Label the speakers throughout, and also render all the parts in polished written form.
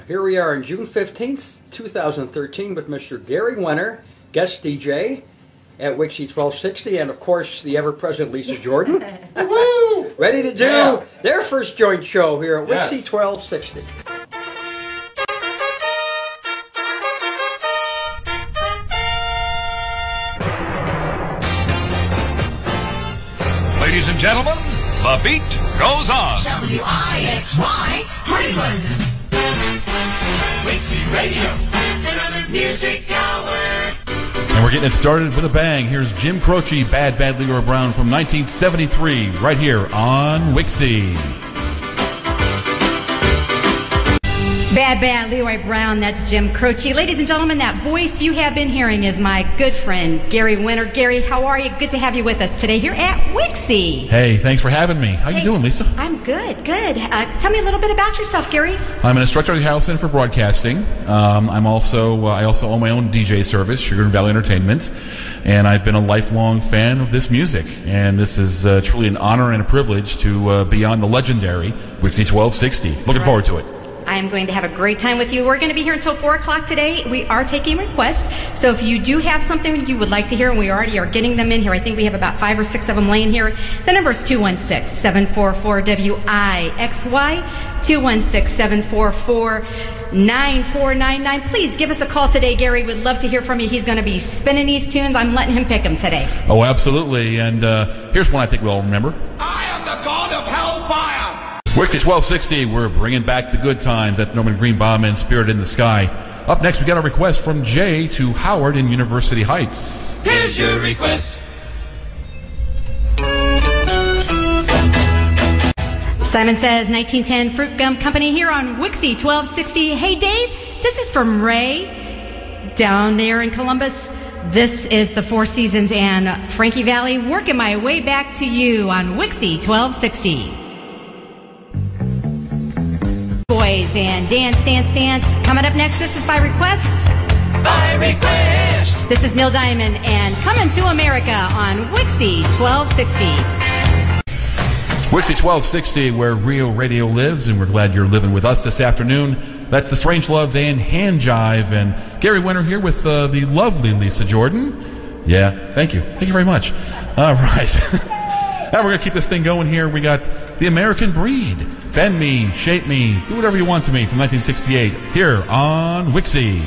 Speaker 1: Here we are on June 15th, 2013 with Mr. Gary Wenner, guest DJ at WIXY1260, and of course the ever-present Lisa Jordan. Woo! Ready to do their first joint show here at WIXY1260.
Speaker 2: Ladies and gentlemen, the beat goes on.
Speaker 3: WIXY Cleveland. WIXY Radio, another music hour.
Speaker 4: And we're getting it started with a bang. Here's Jim Croce, Bad Bad Leroy Brown from 1973, right here on WIXY.
Speaker 5: Bad Bad Leroy Brown, that's Jim Croce. Ladies and gentlemen, that voice you have been hearing is my good friend, Gary Wenner. Gary, how are you? Good to have you with us today here at WIXY.
Speaker 4: Hey, thanks for having me. How you doing, Lisa?
Speaker 5: I'm good, good. Tell me a little bit about yourself, Gary.
Speaker 4: I'm an instructor at the Ohio Center for Broadcasting. I also own my own DJ service, Sugar and Valley Entertainment, and I've been a lifelong fan of this music. And this is truly an honor and a privilege to be on the legendary WIXY1260. Looking forward to it.
Speaker 5: I am going to have a great time with you. We're going to be here until 4 o'clock today. We are taking requests. So if you do have something you would like to hear, and we already are getting them in here, I think we have about 5 or 6 of them laying here. The number is 216-744-WIXY, 216-744-9499. Please give us a call today, Gary. We'd love to hear from you. He's going to be spinning these tunes. I'm letting him pick them today.
Speaker 4: Oh, absolutely. And here's one I think we'll all remember.
Speaker 3: I am the god of hellfire.
Speaker 4: WIXY1260, we're bringing back the good times. That's Norman Greenbaum and Spirit in the Sky. Up next, we got a request from Jay to Howard in University Heights.
Speaker 3: Here's your request.
Speaker 5: Simon says, 1910 Fruit Gum Company here on WIXY1260. Hey, Dave, this is from Ray down there in Columbus. This is the Four Seasons and Frankie Valley. Working my way back to you on WIXY1260. Boys and Dance, Dance, Dance. Coming up next, this is By Request.
Speaker 3: By request.
Speaker 5: This is Neil Diamond and Coming to America on WIXY1260.
Speaker 4: WIXY1260, where real radio lives, and we're glad you're living with us this afternoon. That's the Strange Loves and Hand Jive, and Gary Wenner here with the lovely Lisa Jordan. Yeah, thank you. Thank you very much. All right. Now we're going to keep this thing going here. We got The American Breed. Bend Me, Shape Me, Do Whatever You Want to Me from 1968 here on WIXY.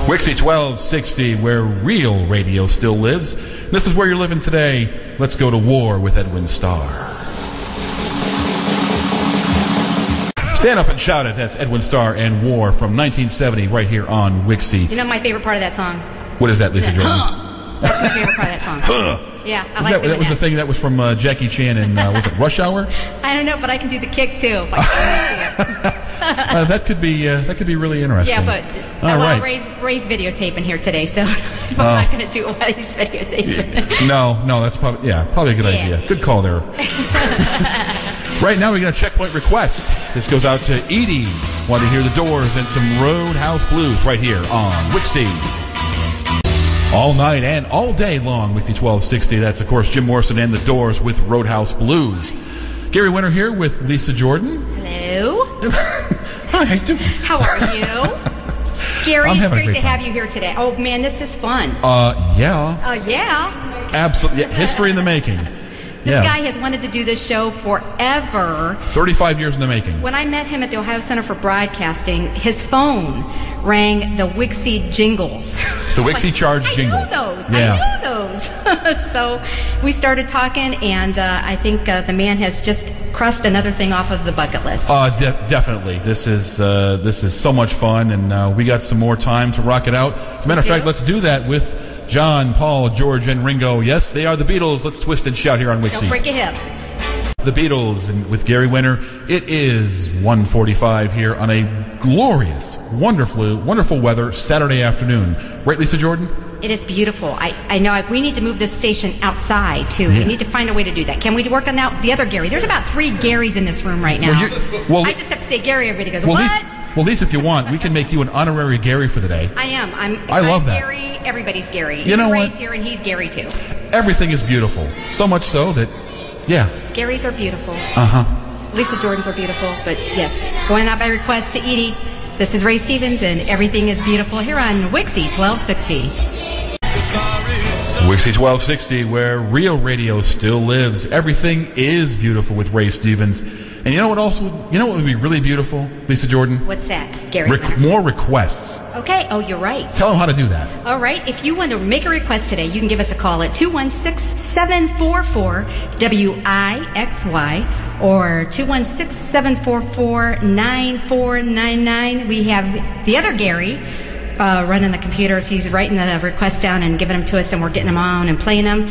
Speaker 4: WIXY1260, where real radio still lives. This is where you're living today. Let's go to war with Edwin Starr. Stand up and shout it. That's Edwin Starr and War from 1970 right here on WIXY.
Speaker 5: You know my favorite part of that song?
Speaker 4: What is that, Lisa Jordan?
Speaker 5: That's my favorite part of that song. Yeah, I like
Speaker 4: that was the thing that was from Jackie Chan in, was it Rush Hour?
Speaker 5: I don't know, but I can do the kick too.
Speaker 4: That could be really interesting.
Speaker 5: Yeah, but Ray's videotaping here today, so I'm not going to do it while he's videotaping.
Speaker 4: No, that's probably a good idea. Good call there. Right now we got a checkpoint request. This goes out to Edie. Want to hear the Doors and some Roadhouse Blues right here on WIXY. All night and all day long, WIXY1260. That's, of course, Jim Morrison and the Doors with Roadhouse Blues. Gary Wenner here with Lisa Jordan.
Speaker 5: Hello.
Speaker 4: Hi, how you doing?
Speaker 5: How are you? Gary, it's great to have you here today. Oh, man, this is fun.
Speaker 4: Yeah.
Speaker 5: Yeah.
Speaker 4: Absolutely. Yeah, history in the making.
Speaker 5: This guy has wanted to do this show forever.
Speaker 4: 35 years in the making.
Speaker 5: When I met him at the Ohio Center for Broadcasting, his phone rang the WIXY jingles.
Speaker 4: The WIXY charge jingle.
Speaker 5: I know those. So we started talking, and I think the man has just crossed another thing off of the bucket list.
Speaker 4: Definitely. This is so much fun, and we got some more time to rock it out. As a matter of fact, let's do that with John, Paul, George, and Ringo. Yes, they are the Beatles. Let's twist and shout here on WIXY.
Speaker 5: Don't break your hip.
Speaker 4: The Beatles and with Gary Wenner. It is 1:45 here on a glorious, wonderful weather Saturday afternoon. Right, Lisa Jordan?
Speaker 5: It is beautiful. I know we need to move this station outside, too. Yeah. We need to find a way to do that. Can we work on that? The other Gary. There's about 3 Garys in this room right now. I just have to say Gary. Everybody goes, what?
Speaker 4: Lisa, if you want, we can make you an honorary Gary for the day.
Speaker 5: I am.
Speaker 4: I love that.
Speaker 5: Gary, everybody's Gary.
Speaker 4: You know what?
Speaker 5: Ray's here, and he's Gary, too.
Speaker 4: Everything is beautiful. So much so that, yeah.
Speaker 5: Garys are beautiful.
Speaker 4: Uh-huh.
Speaker 5: Lisa Jordan's are beautiful, but yes, going out by request to Edie. This is Ray Stevens, and Everything is Beautiful here on WIXY 1260.
Speaker 4: WIXY 1260, where real radio still lives. Everything is beautiful with Ray Stevens. And you know what would be really beautiful, Lisa Jordan?
Speaker 5: What's that, Gary?
Speaker 4: More requests.
Speaker 5: Okay. Oh, you're right.
Speaker 4: Tell them how to do that.
Speaker 5: All right. If you want to make a request today, you can give us a call at 216-744-WIXY or 216-744-9499. We have the other Gary running the computers. He's writing the requests down and giving them to us, and we're getting them on and playing them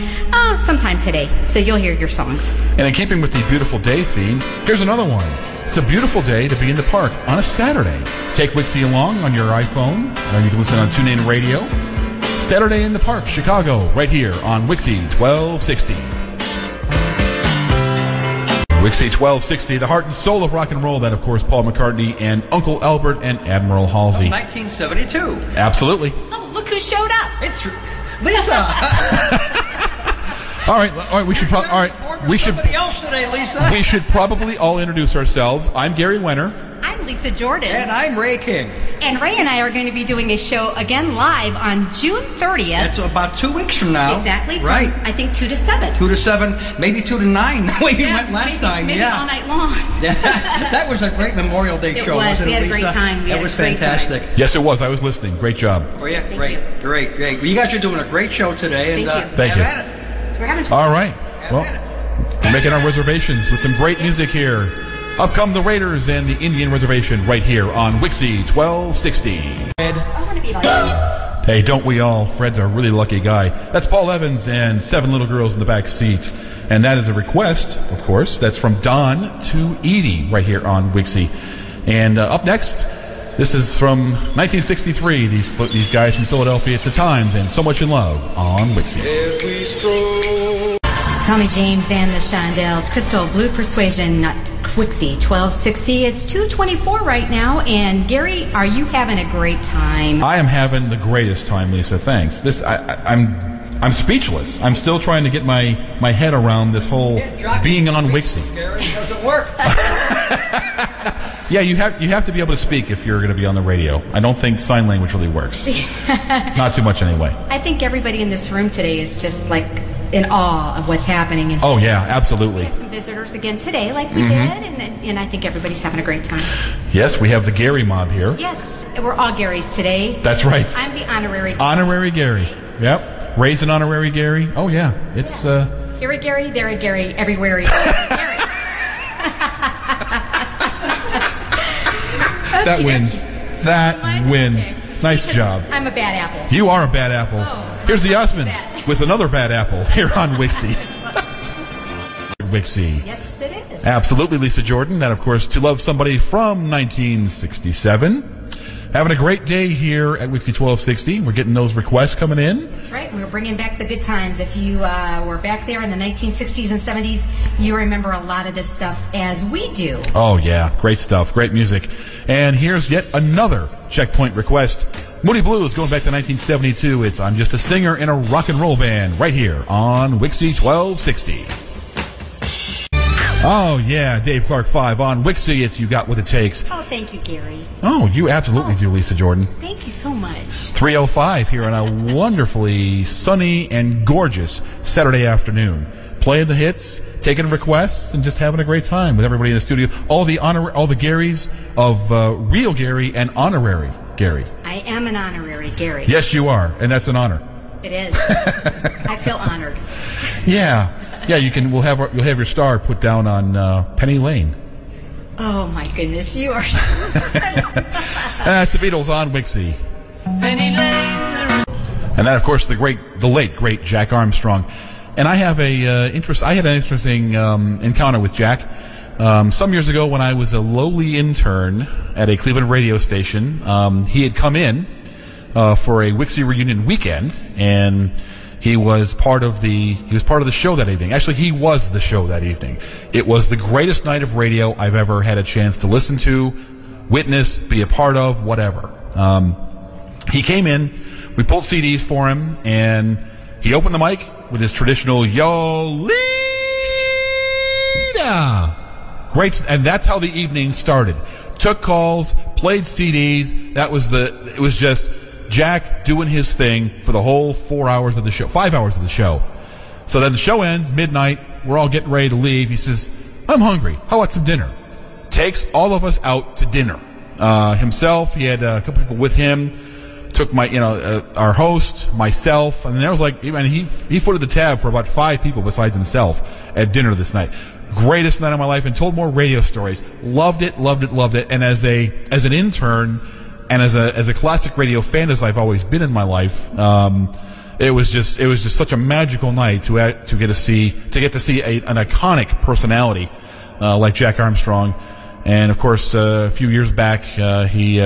Speaker 5: sometime today. So you'll hear your songs.
Speaker 4: And in keeping with the beautiful day theme, here's another one. It's a beautiful day to be in the park on a Saturday. Take WIXY along on your iPhone, or you can listen on TuneIn Radio. Saturday in the Park, Chicago, right here on WIXY 1260. WIXY 1260, the heart and soul of rock and roll. That, of course, Paul McCartney and Uncle Albert and Admiral Halsey.
Speaker 1: 1972.
Speaker 4: Absolutely.
Speaker 5: Oh, look who showed up.
Speaker 1: It's Lisa.
Speaker 4: All right. We should probably. All right.
Speaker 1: Somebody else today, Lisa.
Speaker 4: We should probably all introduce ourselves. I'm Gary Wenner.
Speaker 5: I'm Lisa Jordan.
Speaker 1: And I'm Ray King.
Speaker 5: And Ray and I are going to be doing a show again live on June 30th.
Speaker 1: That's about 2 weeks from now.
Speaker 5: Exactly. From,
Speaker 1: right.
Speaker 5: I think 2 to 7.
Speaker 1: 2 to 7, maybe 2 to 9, the way we went last time.
Speaker 5: Maybe all night long.
Speaker 1: Yeah. That was a great Memorial Day show, wasn't it,
Speaker 5: We had
Speaker 1: Lisa?
Speaker 5: a great time.
Speaker 1: That was fantastic.
Speaker 4: Yes, it was. I was listening. Great job.
Speaker 1: Oh, yeah.
Speaker 5: Thank you.
Speaker 1: Great. Well, you guys are doing a great show today.
Speaker 5: Thank you.
Speaker 4: Thank you.
Speaker 1: At it.
Speaker 5: We're having fun.
Speaker 4: All right. Well, we're making our reservations with some great music here. Up come the Raiders and the Indian Reservation right here on WIXY 1260.
Speaker 5: I want to be like that.
Speaker 4: Hey, don't we all? Fred's a really lucky guy. That's Paul Evans and 7 little girls in the back seat. And that is a request, of course. That's from Don to Edie right here on WIXY. And up next, this is from 1963. These guys from Philadelphia. It's The Times and So Much in Love on WIXY.
Speaker 3: As we stroll.
Speaker 5: Tommy James and the Shondells, Crystal Blue Persuasion, WIXY 1260. It's 2:24 right now, and Gary, are you having a great time?
Speaker 4: I am having the greatest time, Lisa. Thanks. I'm speechless. I'm still trying to get my head around this whole being on WIXY.
Speaker 1: Gary, does it work?
Speaker 4: Yeah, you have to be able to speak if you're going to be on the radio. I don't think sign language really works. Not too much anyway.
Speaker 5: I think everybody in this room today is just like in awe of what's happening.
Speaker 4: Oh, yeah, absolutely.
Speaker 5: We have some visitors again today, like we did, and I think everybody's having a great time.
Speaker 4: Yes, we have the Gary mob here.
Speaker 5: Yes, we're all Garys today.
Speaker 4: That's right.
Speaker 5: I'm the honorary Gary.
Speaker 4: Honorary Gary. Yep. Raise an honorary Gary. Oh, yeah. It's,
Speaker 5: Here a Gary, there a Gary, everywhere he Gary.
Speaker 4: That wins. That wins. Nice job.
Speaker 5: I'm a bad apple.
Speaker 4: You are a bad apple.
Speaker 5: Oh,
Speaker 4: Here's the
Speaker 5: what's
Speaker 4: Osmonds
Speaker 5: that?
Speaker 4: with another bad apple here on WIXY. WIXY.
Speaker 5: Yes, it is.
Speaker 4: Absolutely, Lisa Jordan. That, of course, To Love Somebody from 1967. Having a great day here at WIXY 1260. We're getting those requests coming in.
Speaker 5: That's right. We're bringing back the good times. If you were back there in the 1960s and 70s, you remember a lot of this stuff as we do.
Speaker 4: Oh, yeah. Great stuff. Great music. And here's yet another checkpoint request. Moody Blues going back to 1972. It's I'm Just a Singer in a Rock and Roll Band right here on WIXY 1260. Oh, yeah. Dave Clark 5 on WIXY. It's You Got What It Takes.
Speaker 5: Oh, thank you, Gary.
Speaker 4: Oh, you absolutely do, Lisa Jordan.
Speaker 5: Thank you so much.
Speaker 4: 3:05 here on a wonderfully sunny and gorgeous Saturday afternoon. Playing the hits, taking requests, and just having a great time with everybody in the studio. All the Garys of real Gary and honorary Gary.
Speaker 5: I am an honorary Gary.
Speaker 4: Yes, you are, and that's an honor.
Speaker 5: It is. I feel honored.
Speaker 4: Yeah, you'll have your star put down on Penny Lane.
Speaker 5: Oh my goodness, you are so
Speaker 4: That's the Beatles on WIXY.
Speaker 3: Penny Lane.
Speaker 4: And that, of course, the late great Jack Armstrong. And I have I had an interesting encounter with Jack some years ago when I was a lowly intern at a Cleveland radio station. He had come in for a WIXY reunion weekend, and he was part of the show that evening. Actually, he was the show that evening. It was the greatest night of radio I've ever had a chance to listen to, witness, be a part of, whatever. He came in, we pulled CDs for him, and he opened the mic with his traditional Yolita. Great, and that's how the evening started. Took calls, played CDs. It was just Jack doing his thing for the whole 4 hours of the show, 5 hours of the show. So then the show ends, midnight. We're all getting ready to leave. He says, I'm hungry. How about some dinner? Takes all of us out to dinner. Himself, he had a couple people with him. Took our host, myself, and then there was he footed the tab for about 5 people besides himself at dinner this night. Greatest night of my life, and told more radio stories. Loved it. And as an intern and as a classic radio fan as I've always been in my life, it was just such a magical night to get to see an iconic personality like Jack Armstrong. And of course, a few years back, he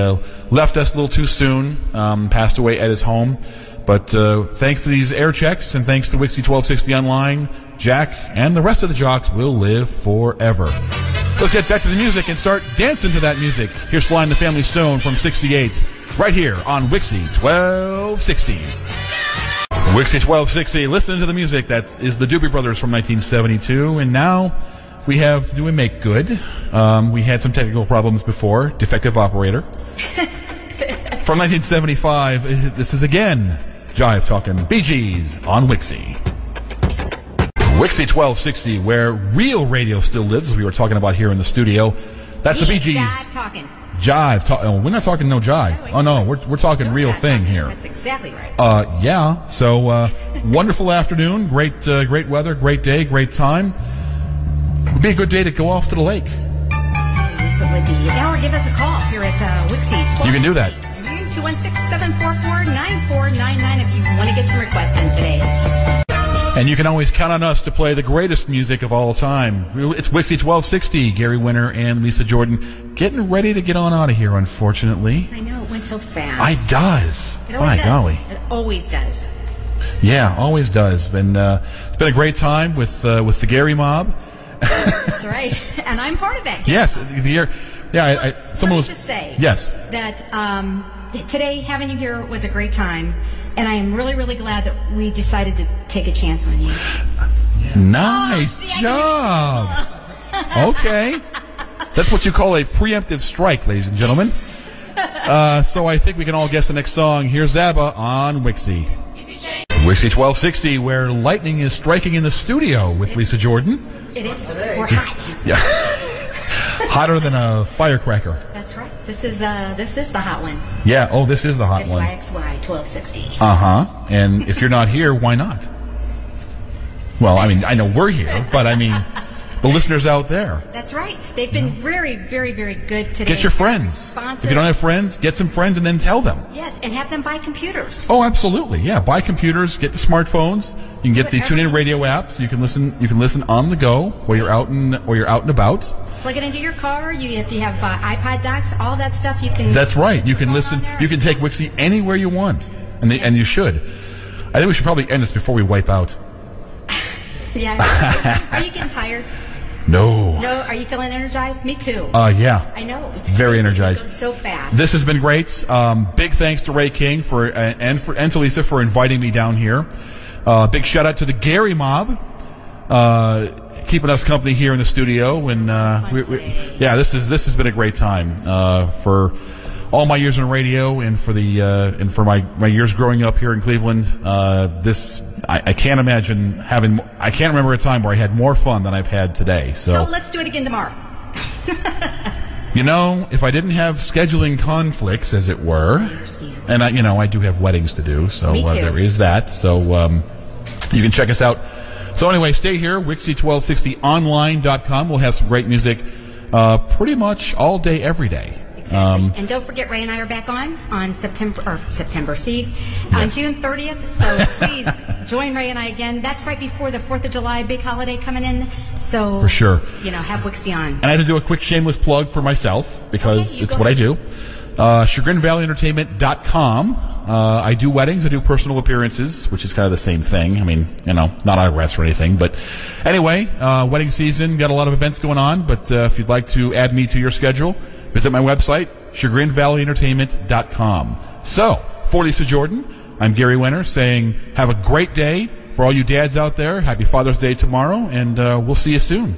Speaker 4: left us a little too soon, passed away at his home. But thanks to these air checks and thanks to WIXY1260 Online, Jack and the rest of the jocks will live forever. Let's get back to the music and start dancing to that music. Here's Sly and the Family Stone from '68, right here on WIXY1260. WIXY1260, listening to the music. That is the Doobie Brothers from 1972, and now we have to do a make good. We had some technical problems before. Defective operator. From 1975, this is again Jive Talking Bee Gees on WIXY. WIXY1260, where real radio still lives, as we were talking about here in the studio. That's the Bee Gees.
Speaker 5: Jive Talking.
Speaker 4: Oh, we're not talking no jive. Oh no, we're talking real thing here.
Speaker 5: That's exactly right.
Speaker 4: Yeah. So wonderful afternoon, great weather, great day, great time. Would be a good day to go off to the lake.
Speaker 5: Yes, it would be. Or give us a call here at WIXY1260.
Speaker 4: You can do that.
Speaker 5: 216-744-9499 if you want to get some requests in today.
Speaker 4: And you can always count on us to play the greatest music of all time. It's WIXY1260, Gary Wenner and Lisa Jordan, getting ready to get on out of here, unfortunately.
Speaker 5: I know, it went so fast.
Speaker 4: It does.
Speaker 5: It always
Speaker 4: My
Speaker 5: does.
Speaker 4: golly.
Speaker 5: It always does.
Speaker 4: Yeah, always does. And it's been a great time with the Gary mob.
Speaker 5: That's right. And I'm part of that.
Speaker 4: Yes. Someone was
Speaker 5: just say
Speaker 4: yes.
Speaker 5: that today having you here was a great time. And I am really, really glad that we decided to take a chance on you.
Speaker 4: Nice job. Okay. That's what you call a preemptive strike, ladies and gentlemen. So I think we can all guess the next song. Here's Zabba on WIXY. WIXY1260, where lightning is striking in the studio with Lisa Jordan.
Speaker 5: It is. We're hot.
Speaker 4: Yeah. Hotter than a firecracker.
Speaker 5: That's right. This is the hot one.
Speaker 4: Yeah. Oh, this is the hot one.
Speaker 5: WIXY1260.
Speaker 4: And if you're not here, why not? Well, I mean, I know we're here, but I mean, the listeners out there.
Speaker 5: That's right. They've been very, very, very good today.
Speaker 4: Get your friends. If you don't have friends, get some friends and then tell them.
Speaker 5: Yes, and have them buy computers.
Speaker 4: Oh, absolutely. Yeah, buy computers, get the smartphones. You can get the TuneIn Radio app, so you can listen on the go while you're out and about.
Speaker 5: Plug it into your car. If you have iPod docks, all that stuff you can.
Speaker 4: That's right. You can listen. You can take WIXY anywhere you want, and you should. I think we should probably end this before we wipe out.
Speaker 5: Yeah. Are you getting tired?
Speaker 4: No.
Speaker 5: Are you feeling energized? Me too.
Speaker 4: Yeah.
Speaker 5: I know. It's
Speaker 4: very
Speaker 5: crazy.
Speaker 4: energized.
Speaker 5: It goes so fast.
Speaker 4: This has been great. Big thanks to Ray King and to Lisa for inviting me down here. Big shout out to the Gary mob, keeping us company here in the studio. And this has been a great time for all my years in radio and for my years growing up here in Cleveland. I can't imagine I can't remember a time where I had more fun than I've had today. So
Speaker 5: let's do it again tomorrow.
Speaker 4: If I didn't have scheduling conflicts, as it were, and I do have weddings to do, so there is that. So you can check us out. So anyway, stay here, WIXY1260online.com. We'll have some great music pretty much all day, every day.
Speaker 5: Exactly. And don't forget, Ray and I are back on September, on June 30th. So please join Ray and I again. That's right before the 4th of July big holiday coming in. So
Speaker 4: for sure,
Speaker 5: have WIXY on.
Speaker 4: And I have to do a quick shameless plug for myself because it's what I do. ChagrinValleyEntertainment.com. I do weddings. I do personal appearances, which is kind of the same thing. I mean, not autographs or anything. But anyway, wedding season, got a lot of events going on. But if you'd like to add me to your schedule, visit my website, ChagrinValleyEntertainment.com. So, for Lisa Jordan, I'm Gary Wenner saying have a great day. For all you dads out there, happy Father's Day tomorrow, and we'll see you soon.